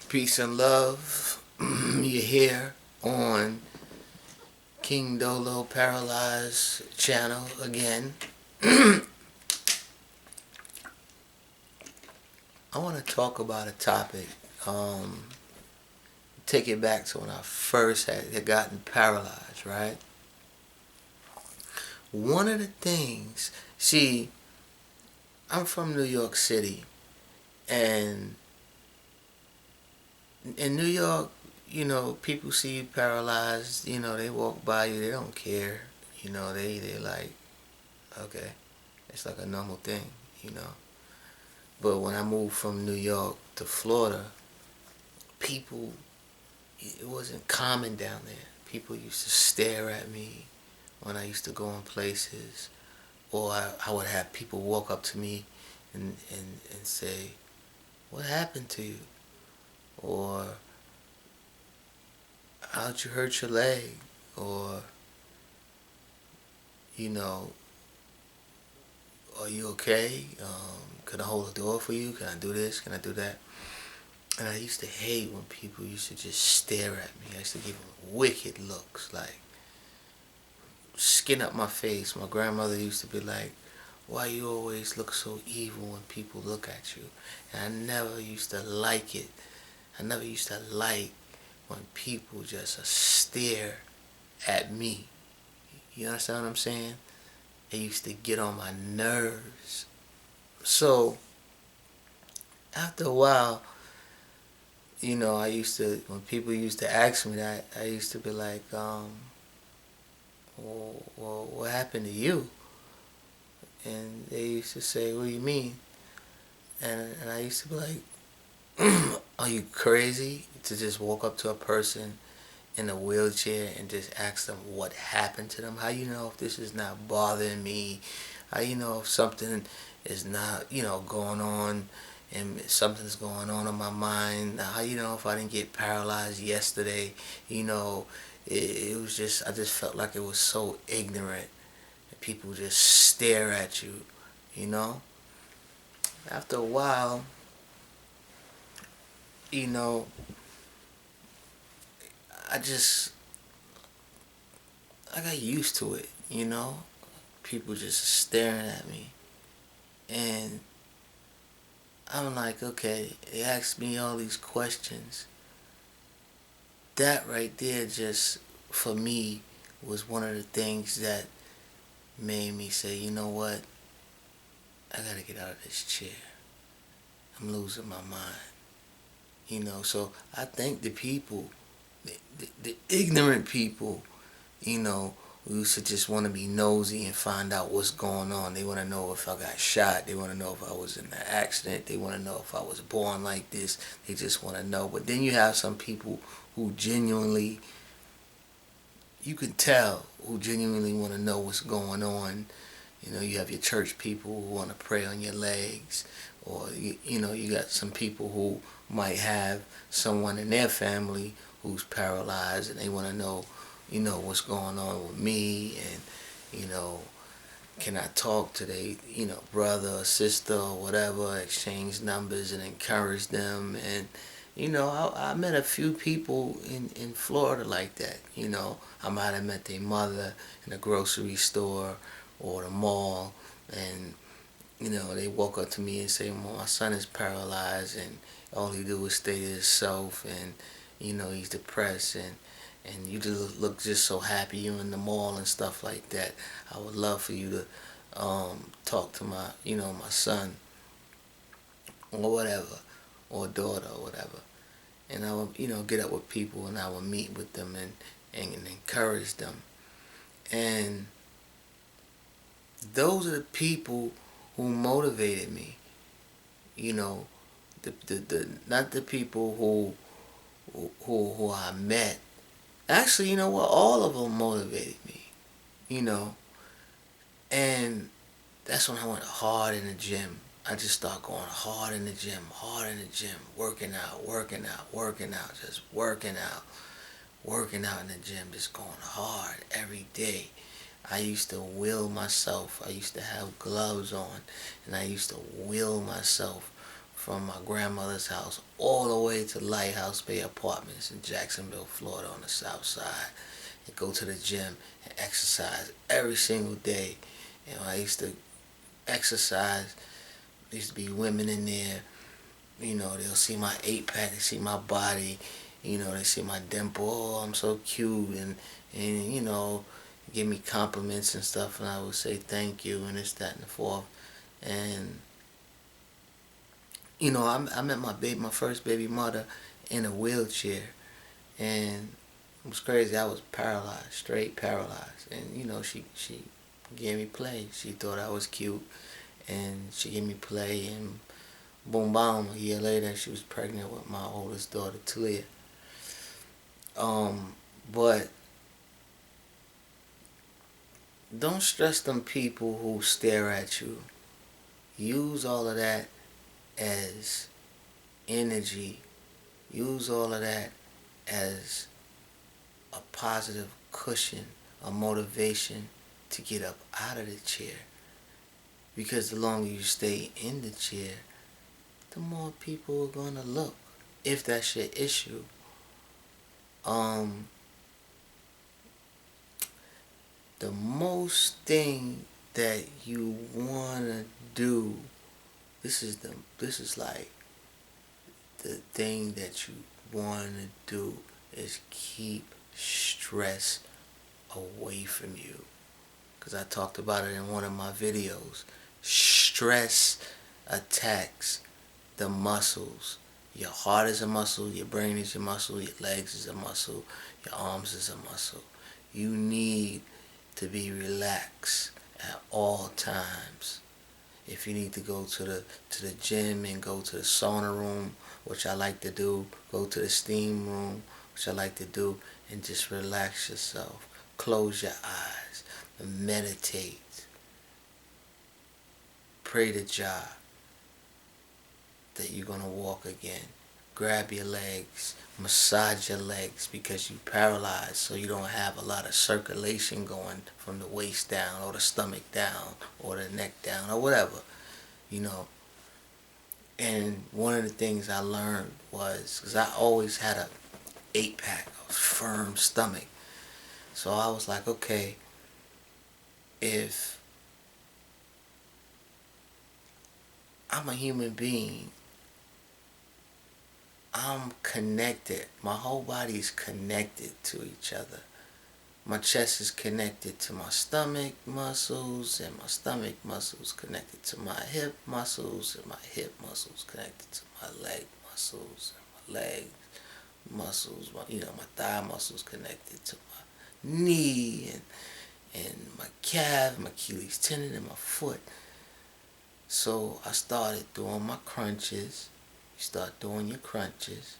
Peace and love. You're here on King Dolo Paralyzed channel again. I want to talk about a topic. Take it back to when I first had gotten paralyzed, right? One of the things, see, I'm from New York City, and in New York, people see you paralyzed, they walk by you, they don't care. They like, okay, it's like a normal thing. But when I moved from New York to Florida, people, it wasn't common down there. People used to stare at me when I used to go in places, or I would have people walk up to me and say, what happened to you? Or, how'd you hurt your leg? Or, you know, are you okay? Can I hold the door for you? Can I do this? Can I do that? And I used to hate when people used to just stare at me. I used to give them wicked looks, like skin up my face. My grandmother used to be like, why you always look so evil when people look at you? And I never used to like it. I never used to like when people just stare at me. You understand what I'm saying? It used to get on my nerves. So, after a while, I used to, when people used to ask me that, I used to be like, well, what happened to you? And they used to say, what do you mean? And I used to be like, are you crazy to just walk up to a person in a wheelchair and just ask them what happened to them? How you know if this is not bothering me? How you know if something is not, going on and something's going on in my mind? How you know if I didn't get paralyzed yesterday? It was just, I just felt like it was so ignorant. People just stare at you. After a while, you know, I just, I got used to it. People just staring at me. And I'm like, okay, they asked me all these questions. That right there just, for me, was one of the things that made me say, you know what? I gotta get out of this chair. I'm losing my mind. So I think the people, the ignorant people, who used to just want to be nosy and find out what's going on. They want to know if I got shot. They want to know if I was in an accident. They want to know if I was born like this. They just want to know. But then you have some people who genuinely, you can tell, who genuinely want to know what's going on. You have your church people who want to pray on your legs. Or, you got some people who might have someone in their family who's paralyzed and they want to know, what's going on with me, and, can I talk to their, brother or sister or whatever, exchange numbers and encourage them. And, I met a few people in Florida like that. I might have met their mother in a grocery store or the mall, and, they walk up to me and say, well, my son is paralyzed and all he do is stay to himself, and, he's depressed, and you just look just so happy, you're in the mall and stuff like that. I would love for you to talk to my, my son or whatever, or daughter or whatever. And I would, get up with people and I would meet with them and encourage them. And those are the people who motivated me. The not the people who I met. Actually, you know what? All of them motivated me. You know, and that's when I went hard in the gym. I just started going hard in the gym, working out, just working out in the gym, just going hard every day. I used to will myself. I used to have gloves on, and I used to will myself from my grandmother's house all the way to Lighthouse Bay Apartments in Jacksonville, Florida on the south side, and go to the gym and exercise every single day. And I used to exercise. There used to be women in there. They'll see my 8-pack, they see my body, they see my dimple. Oh, I'm so cute, and give me compliments and stuff, and I would say thank you and this, that, and the fourth. And I met my first baby mother in a wheelchair, and it was crazy. I was paralyzed, straight paralyzed, and she gave me play. She thought I was cute, and she gave me play, and boom, boom. A year later, she was pregnant with my oldest daughter, Talia. But don't stress them people who stare at you. Use all of that as energy. Use all of that as a positive cushion, a motivation to get up out of the chair. Because the longer you stay in the chair, the more people are going to look. If that's your issue. The most thing that you want to do, this is like the thing that you want to do is keep stress away from you. Because I talked about it in one of my videos. Stress attacks the muscles. Your heart is a muscle, your brain is a muscle, your legs is a muscle, your arms is a muscle. You need to be relaxed at all times. If you need to go to the gym and go to the sauna room, which I like to do, go to the steam room, which I like to do, and just relax yourself. Close your eyes, meditate, pray to Jah that you're going to walk again. Grab your legs, massage your legs because you're paralyzed, so you don't have a lot of circulation going from the waist down or the stomach down or the neck down or whatever, And one of the things I learned was, because I always had a 8-pack, a firm stomach. So I was like, okay, if I'm a human being, I'm connected. My whole body is connected to each other. My chest is connected to my stomach muscles, and my stomach muscles connected to my hip muscles, and my hip muscles connected to my leg muscles, and my leg muscles, my thigh muscles connected to my knee, and my calf, my Achilles tendon, and my foot. So I started doing my crunches. You start doing your crunches.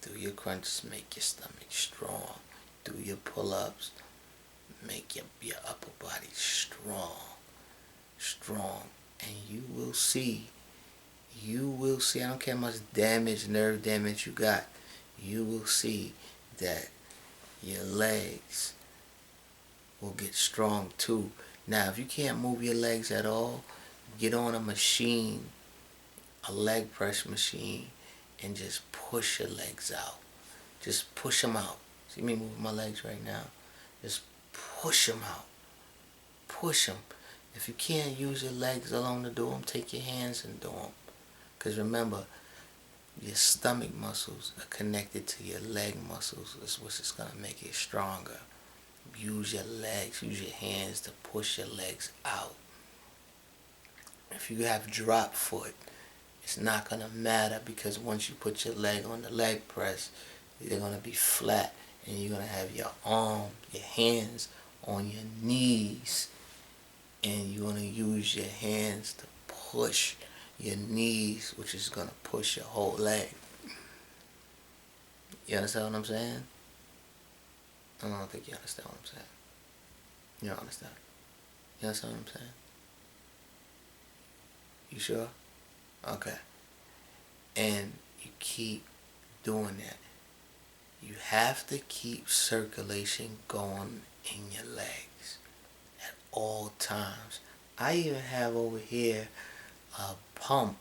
Do your crunches, make your stomach strong. Do your pull-ups, make your upper body strong. And you will see, I don't care how much nerve damage you got, you will see that your legs will get strong too. Now, if you can't move your legs at all, get on a machine, a leg press machine, and just push your legs out. Just push them out. See me moving my legs right now? Just push them out. Push them. If you can't use your legs alone to do them, take your hands and do them. Because remember, your stomach muscles are connected to your leg muscles. That's what's going to make it stronger. Use your legs, use your hands to push your legs out. If you have drop foot, it's not going to matter, because once you put your leg on the leg press, they're going to be flat, and you're going to have your arm, your hands on your knees, and you're going to use your hands to push your knees, which is going to push your whole leg. You understand what I'm saying? I don't think you understand what I'm saying. You don't understand. You understand what I'm saying? You sure? Okay. And you keep doing that. You have to keep circulation going in your legs at all times. I even have over here a pump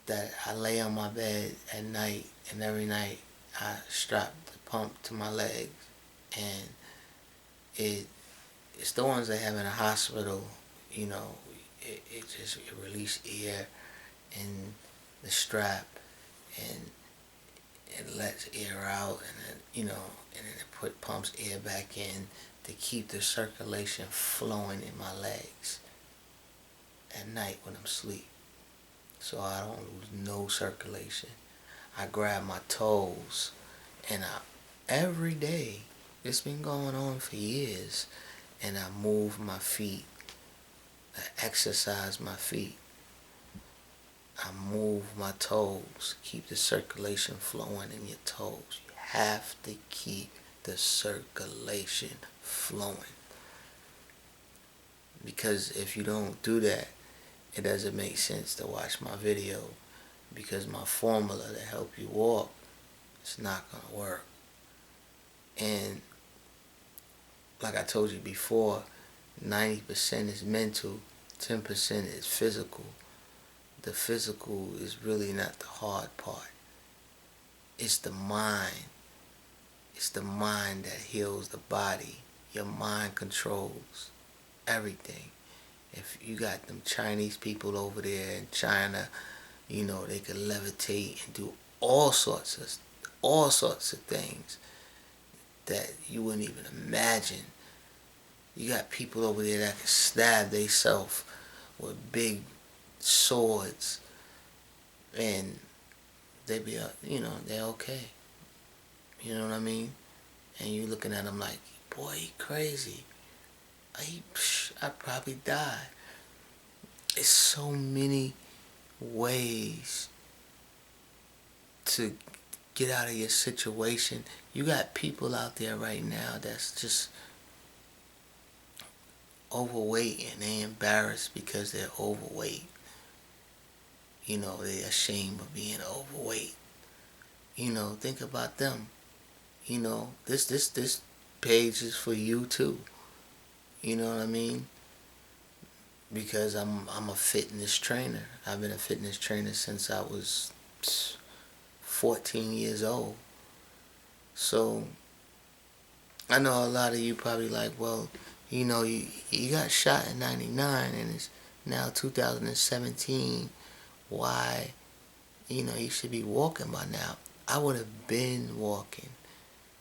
that I lay on my bed at night, and every night I strap the pump to my legs, and it it's the ones they have in a hospital. You know, it release air in the strap, and it lets air out, and then and then it pumps air back in to keep the circulation flowing in my legs at night when I'm asleep, so I don't lose no circulation. I grab my toes, and every day, it's been going on for years, and I move my feet, I exercise my feet, I move my toes, keep the circulation flowing in your toes. You have to keep the circulation flowing, because if you don't do that, it doesn't make sense to watch my video, because my formula to help you walk, it's not going to work. And like I told you before, 90% is mental, 10% is physical. The physical is really not the hard part. It's the mind. It's the mind that heals the body. Your mind controls everything. If you got them Chinese people over there in China, they could levitate and do all sorts of things that you wouldn't even imagine. You got people over there that can stab themselves with big swords, and they be, they're okay. You know what I mean? And you looking at them like, boy, he crazy. I'd probably die. It's so many ways to get out of your situation. You got people out there right now that's just overweight, and they embarrassed because they're overweight. They're ashamed of being overweight. Think about them. This page is for you too. You know what I mean? Because I'm a fitness trainer. I've been a fitness trainer since I was 14 years old. So I know a lot of you probably like, well, you got shot in 99 and it's now 2017. Why, you should be walking by now. I would have been walking,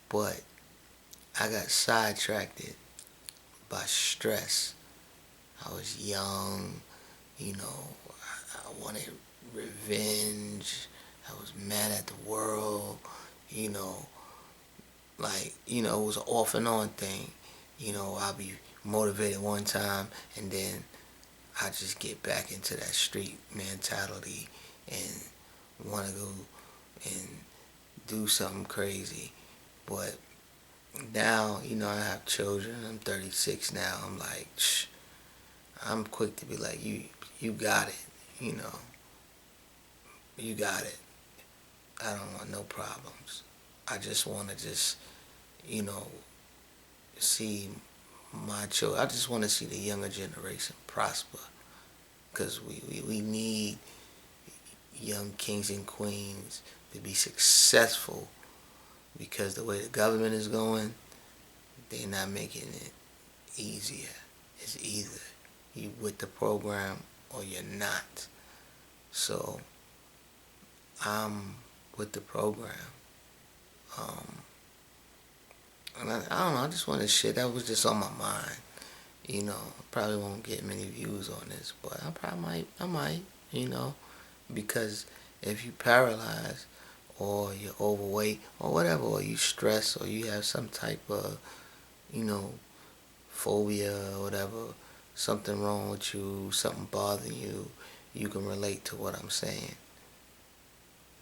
but I got sidetracked by stress. I was young, I wanted revenge. I was mad at the world, it was an off and on thing. I'll be motivated one time, and then I just get back into that street mentality and want to go and do something crazy. But now, I have children. I'm 36 now. I'm like, I'm quick to be like, you got it. You got it. I don't want no problems. I just want to see my children. I just want to see the younger generation prosper, because we need young kings and queens to be successful, because the way the government is going, they're not making it easier. It's either you with the program or you're not. So I'm with the program. And I don't know, I just want to shit. That was just on my mind. Probably won't get many views on this, but I might, because if you paralyzed, or you're overweight, or whatever, or you stress, or you have some type of, phobia or whatever, something wrong with you, something bothering you, you can relate to what I'm saying.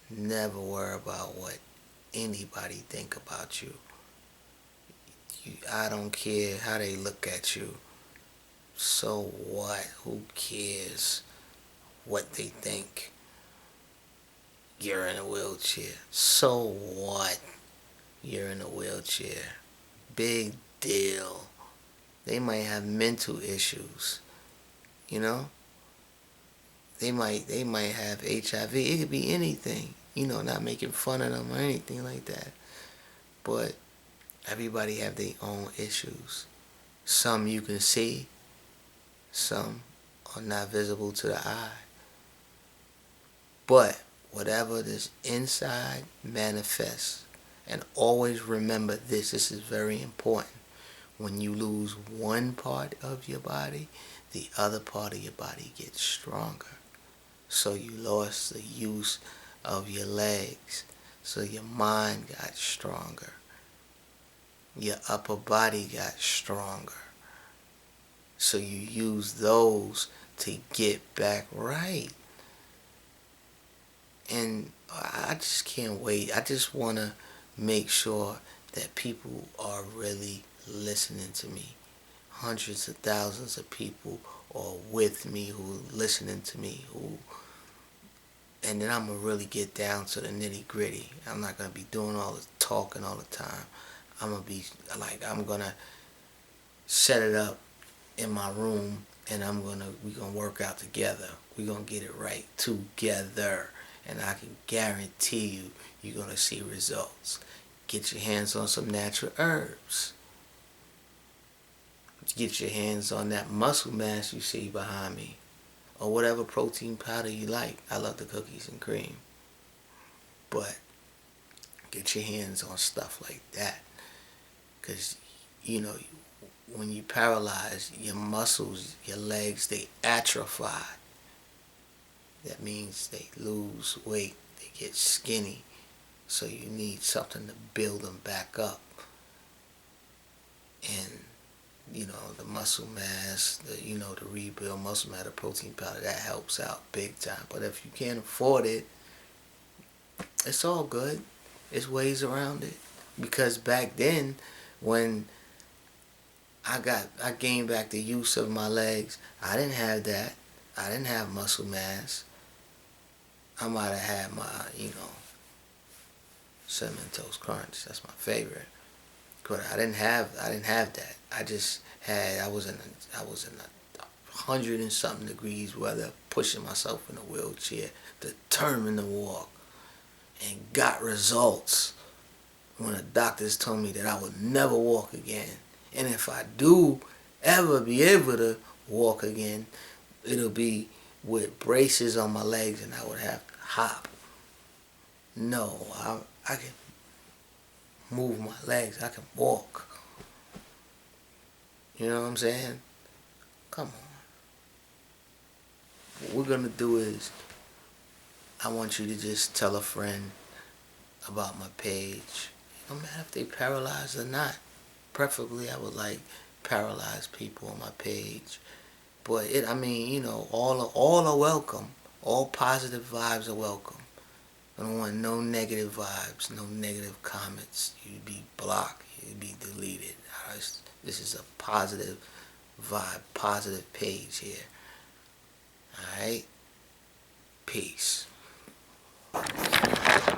Never worry about what anybody think about you. I don't care how they look at you. So what? Who cares what they think? You're in a wheelchair. So what? You're in a wheelchair. Big deal. They might have mental issues. they might have HIV. It could be anything. Not making fun of them or anything like that. But everybody have their own issues. Some you can see, some are not visible to the eye. But whatever this inside manifests, and always remember this is very important. When you lose one part of your body, the other part of your body gets stronger. So you lost the use of your legs, so your mind got stronger. Your upper body got stronger. So you use those to get back right. And I just can't wait. I just want to make sure that people are really listening to me. Hundreds of thousands of people are with me, who are listening to me, and then I'm going to really get down to the nitty gritty. I'm not going to be doing all the talking all the time. I'm going to be I'm going to set it up in my room, and we're going to work out together. We're going to get it right together. And I can guarantee you're going to see results. Get your hands on some natural herbs. Get your hands on that muscle mass you see behind me. Or whatever protein powder you like. I love the cookies and cream. But get your hands on stuff like that. Because, when you paralyze, your muscles, your legs, they atrophy. That means they lose weight, they get skinny. So you need something to build them back up. And, the muscle mass, the rebuild muscle mass, the protein powder, that helps out big time. But if you can't afford it, it's all good. There's ways around it. Because back then, when I gained back the use of my legs, I didn't have that. I didn't have muscle mass. I might have had my, Cinnamon Toast Crunch. That's my favorite. But I didn't have that. I was in a 100 and something degrees weather, pushing myself in a wheelchair, determined to walk, and got results when the doctors told me that I would never walk again. And if I do ever be able to walk again, it'll be with braces on my legs, and I would have to hop. No, I can move my legs. I can walk. You know what I'm saying? Come on. What we're going to do is, I want you to just tell a friend about my page. No matter if they paralyzed or not. Preferably, I would like paralyzed people on my page. But all are welcome. All positive vibes are welcome. I don't want no negative vibes, no negative comments. You'd be blocked. You'd be deleted. This is a positive vibe, positive page here. Alright? Peace.